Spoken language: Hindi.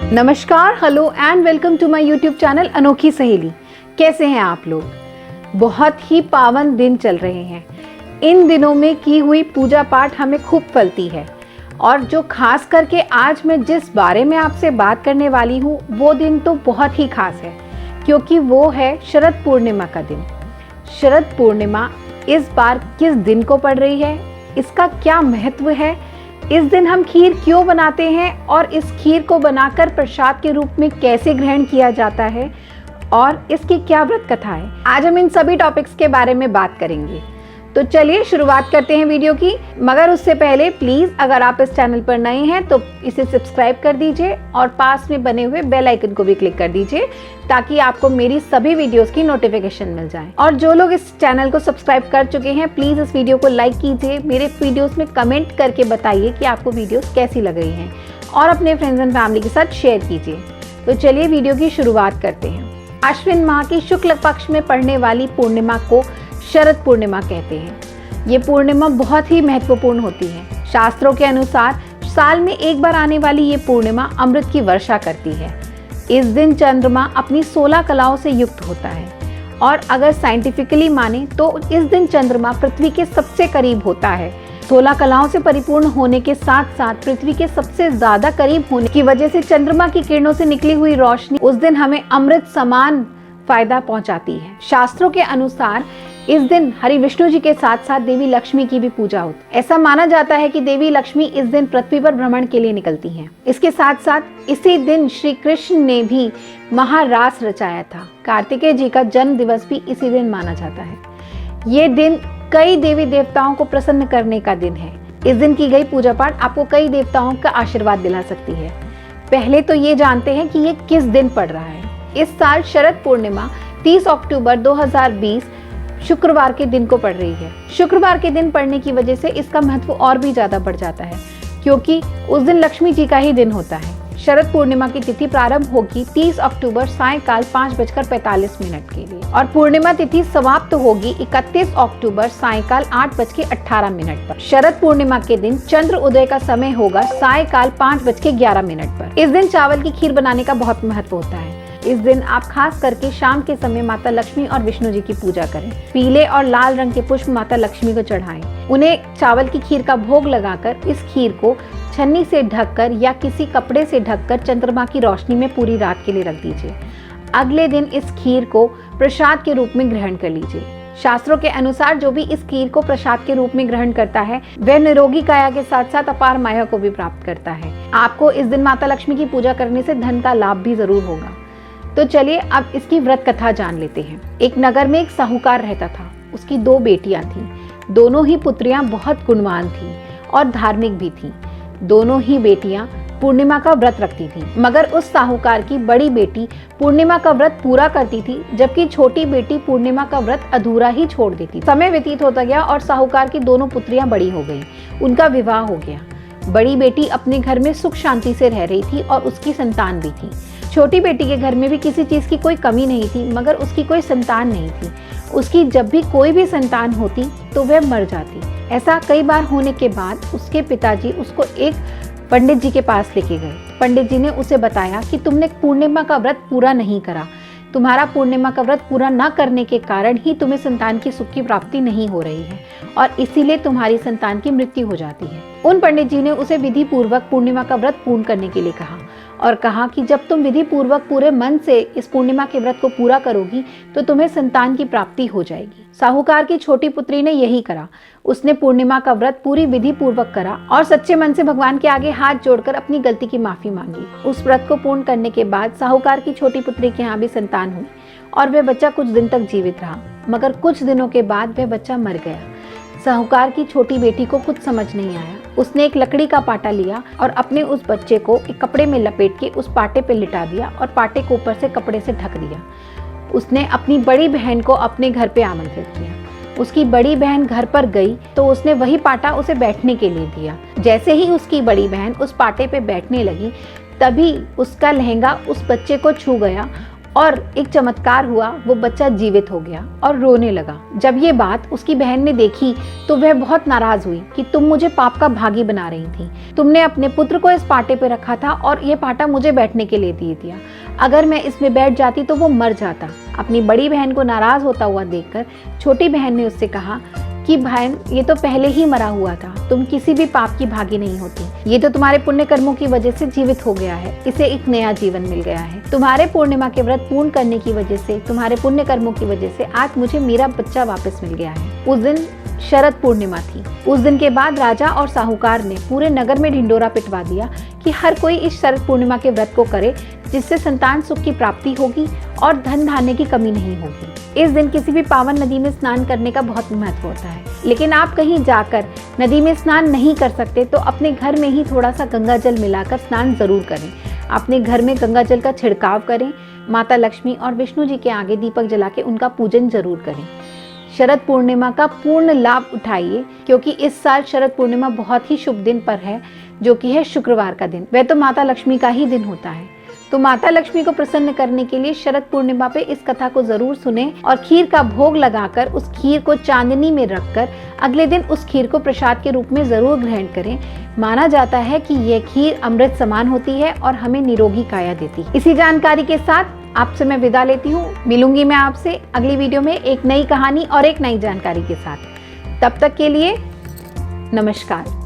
नमस्कार, hello and welcome to my YouTube channel Anokhi Saheli. कैसे हैं आप लोग? बहुत ही पावन दिन चल रहे हैं। इन दिनों में की हुई पूजा पाठ हमें खूब फलती है और जो खास करके आज मैं जिस बारे में आपसे बात करने वाली हूँ वो दिन तो बहुत ही खास है, क्योंकि वो है शरद पूर्णिमा का दिन। शरद पूर्णिमा इस बार किस दिन को पड़ रही है, इसका क्या महत्व है, इस दिन हम खीर क्यों बनाते हैं और इस खीर को बनाकर प्रसाद के रूप में कैसे ग्रहण किया जाता है और इसकी क्या व्रत कथा है, आज हम इन सभी टॉपिक्स के बारे में बात करेंगे। तो चलिए शुरुआत करते हैं वीडियो की। मगर उससे पहले प्लीज़ अगर आप इस चैनल पर नए हैं तो इसे सब्सक्राइब कर दीजिए और पास में बने हुए बेल आइकन को भी क्लिक कर दीजिए ताकि आपको मेरी सभी वीडियोस की नोटिफिकेशन मिल जाए। और जो लोग इस चैनल को सब्सक्राइब कर चुके हैं प्लीज़ इस वीडियो को लाइक कीजिए, मेरे वीडियोज़ में कमेंट करके बताइए कि आपको वीडियोज़ कैसी लग रही हैं और अपने फ्रेंड्स एंड फैमिली के साथ शेयर कीजिए। तो चलिए वीडियो की शुरुआत करते हैं। अश्विन माह की शुक्ल पक्ष में पड़ने वाली पूर्णिमा को शरद पूर्णिमा कहते हैं। ये पूर्णिमा बहुत ही महत्वपूर्ण होती है। शास्त्रों के अनुसार साल में एक बार आने वाली ये पूर्णिमा अमृत की वर्षा करती है। इस दिन चंद्रमा अपनी 16 कलाओं से युक्त होता है और अगर साइंटिफिकली माने तो इस दिन चंद्रमा पृथ्वी के सबसे करीब होता है। 16 कलाओं से परिपूर्ण होने के साथ साथ पृथ्वी के सबसे ज्यादा करीब होने की वजह से चंद्रमा की किरणों से निकली हुई रोशनी उस दिन हमें अमृत समान फायदा पहुंचाती है। शास्त्रों के अनुसार इस दिन हरि विष्णु जी के साथ साथ देवी लक्ष्मी की भी पूजा होती है। ऐसा माना जाता है कि देवी लक्ष्मी इस दिन पृथ्वी पर भ्रमण के लिए निकलती हैं। इसके साथ साथ इसी दिन श्री कृष्ण ने भी महारास रचाया था। कार्तिकेय जी का जन्म दिवस भी इसी दिन माना जाता है। ये दिन कई देवी देवताओं को प्रसन्न करने का दिन है। इस दिन की गई पूजा पाठ आपको कई देवताओं का आशीर्वाद दिला सकती है। पहले तो ये जानते हैं कि ये किस दिन पड़ रहा है। इस साल शरद पूर्णिमा 30 अक्टूबर 2020 शुक्रवार के दिन को पड़ रही है। शुक्रवार के दिन पड़ने की वजह से इसका महत्व और भी ज्यादा बढ़ जाता है, क्योंकि उस दिन लक्ष्मी जी का ही दिन होता है। शरद पूर्णिमा की तिथि प्रारंभ होगी 30 अक्टूबर सायकाल 5:45 के लिए और पूर्णिमा तिथि समाप्त होगी 31 अक्टूबर सायकाल 8:18 पर। शरद पूर्णिमा के दिन चंद्र उदय का समय होगा सायकाल 5:11 पर। इस दिन चावल की खीर बनाने का बहुत महत्व होता है। इस दिन आप खास करके शाम के समय माता लक्ष्मी और विष्णु जी की पूजा करें। पीले और लाल रंग के पुष्प माता लक्ष्मी को चढ़ाएं। उन्हें चावल की खीर का भोग लगाकर इस खीर को छन्नी से ढककर या किसी कपड़े से ढककर चंद्रमा की रोशनी में पूरी रात के लिए रख दीजिए। अगले दिन इस खीर को प्रसाद के रूप में ग्रहण कर लीजिए। शास्त्रों के अनुसार जो भी इस खीर को प्रसाद के रूप में ग्रहण करता है वह निरोगी काया के साथ साथ अपार माया को भी प्राप्त करता है। आपको इस दिन माता लक्ष्मी की पूजा करने से धन का लाभ भी जरूर होगा। तो चलिए अब इसकी व्रत कथा जान लेते हैं। एक नगर में एक साहूकार रहता था। उसकी 2 बेटियां थीं। दोनों ही पुत्रियां बहुत गुणवान थीं और धार्मिक भी थीं। दोनों ही बेटियां पूर्णिमा का व्रत रखती थीं, मगर उस साहूकार की बड़ी बेटी पूर्णिमा का व्रत पूरा करती थी, जबकि छोटी बेटी पूर्णिमा का व्रत अधूरा ही छोड़ देती। समय व्यतीत होता गया और साहूकार की दोनों पुत्रियां बड़ी हो गईं। उनका विवाह हो गया। बड़ी बेटी अपने घर में सुख शांति से रह रही थी और उसकी संतान भी थी। छोटी बेटी के घर में भी किसी चीज़ की कोई कमी नहीं थी, मगर उसकी कोई संतान नहीं थी। उसकी जब भी कोई भी संतान होती तो वह मर जाती। ऐसा कई बार होने के बाद उसके पिताजी उसको एक पंडित जी के पास लेके गए। पंडित जी ने उसे बताया कि तुमने पूर्णिमा का व्रत पूरा नहीं करा। तुम्हारा पूर्णिमा का व्रत पूरा न करने के कारण ही तुम्हें संतान की सुख की प्राप्ति नहीं हो रही है और इसीलिए तुम्हारी संतान की मृत्यु हो जाती है। उन पंडित जी ने उसे विधि पूर्वक पूर्णिमा का व्रत पूर्ण करने के लिए कहा और कहा कि जब तुम विधि पूर्वक पूरे मन से इस पूर्णिमा के व्रत को पूरा करोगी तो तुम्हें संतान की प्राप्ति हो जाएगी। साहूकार की छोटी पुत्री ने यही करा। उसने पूर्णिमा का व्रत पूरी विधि पूर्वक करा और सच्चे मन से भगवान के आगे हाथ जोड़कर अपनी गलती की माफी मांगी। उस व्रत को पूर्ण करने के बाद साहूकार की छोटी पुत्री के यहाँ भी संतान हुई और वह बच्चा कुछ दिन तक जीवित रहा, मगर कुछ दिनों के बाद वह बच्चा मर गया। साहूकार की छोटी बेटी को कुछ समझ नहीं आया। उसने एक लकड़ी का पाटा लिया और अपने उस बच्चे को एक कपड़े में लपेट के उस पाटे पे लिटा दिया और पाटे को ऊपर से कपड़े से ढक दिया। उसने अपनी बड़ी बहन को अपने घर पे आमंत्रित किया। उसकी बड़ी बहन घर पर गई तो उसने वही पाटा उसे बैठने के लिए दिया। जैसे ही उसकी बड़ी बहन उस पाटे पे बैठने लगी तभी उसका लहंगा उस बच्चे को छू गया और एक चमत्कार हुआ, वो बच्चा जीवित हो गया और रोने लगा। जब ये बात उसकी बहन ने देखी तो वह बहुत नाराज हुई कि तुम मुझे पाप का भागी बना रही थी। तुमने अपने पुत्र को इस पाटे पे रखा था और ये पाटा मुझे बैठने के लिए दे दिया। अगर मैं इसमें बैठ जाती तो वो मर जाता। अपनी बड़ी बहन को नाराज होता हुआ देखकर छोटी बहन ने उससे कहा कि बहन, ये तो पहले ही मरा हुआ था, तुम किसी भी पाप की भागी नहीं होती। ये तो तुम्हारे पुण्य कर्मों की वजह से जीवित हो गया है, इसे एक नया जीवन मिल गया है। तुम्हारे पूर्णिमा के व्रत पूर्ण करने की वजह से, तुम्हारे पुण्य कर्मों की वजह से आज मुझे मेरा बच्चा वापस मिल गया है। उस दिन शरद पूर्णिमा थी। उस दिन के बाद राजा और साहूकार ने पूरे नगर में ढिंडोरा पिटवा दिया कि हर कोई इस शरद पूर्णिमा के व्रत को करे, जिससे संतान सुख की प्राप्ति होगी और धन धान्य की कमी नहीं होगी। इस दिन किसी भी पावन नदी में स्नान करने का बहुत महत्व होता है, लेकिन आप कहीं जाकर नदी में स्नान नहीं कर सकते तो अपने घर में ही थोड़ा सा गंगा जल मिलाकर स्नान जरूर करें। अपने घर में गंगा जल का छिड़काव करें, माता लक्ष्मी और विष्णु जी के आगे दीपक जला के उनका पूजन जरूर करें। शरद पूर्णिमा का पूर्ण लाभ उठाइए, क्योंकि इस साल शरद पूर्णिमा बहुत ही शुभ दिन पर है, जो कि है शुक्रवार का दिन। वह तो माता लक्ष्मी का ही दिन होता है। तो माता लक्ष्मी को प्रसन्न करने के लिए शरद पूर्णिमा पे इस कथा को जरूर सुने और खीर का भोग लगाकर उस खीर को चांदनी में रखकर अगले दिन उस खीर को प्रसाद के रूप में जरूर ग्रहण करें। माना जाता है कि यह खीर अमृत समान होती है और हमें निरोगी काया देती है। इसी जानकारी के साथ आपसे मैं विदा लेती हूँ। मिलूंगी मैं आपसे अगली वीडियो में एक नई कहानी और एक नई जानकारी के साथ। तब तक के लिए नमस्कार।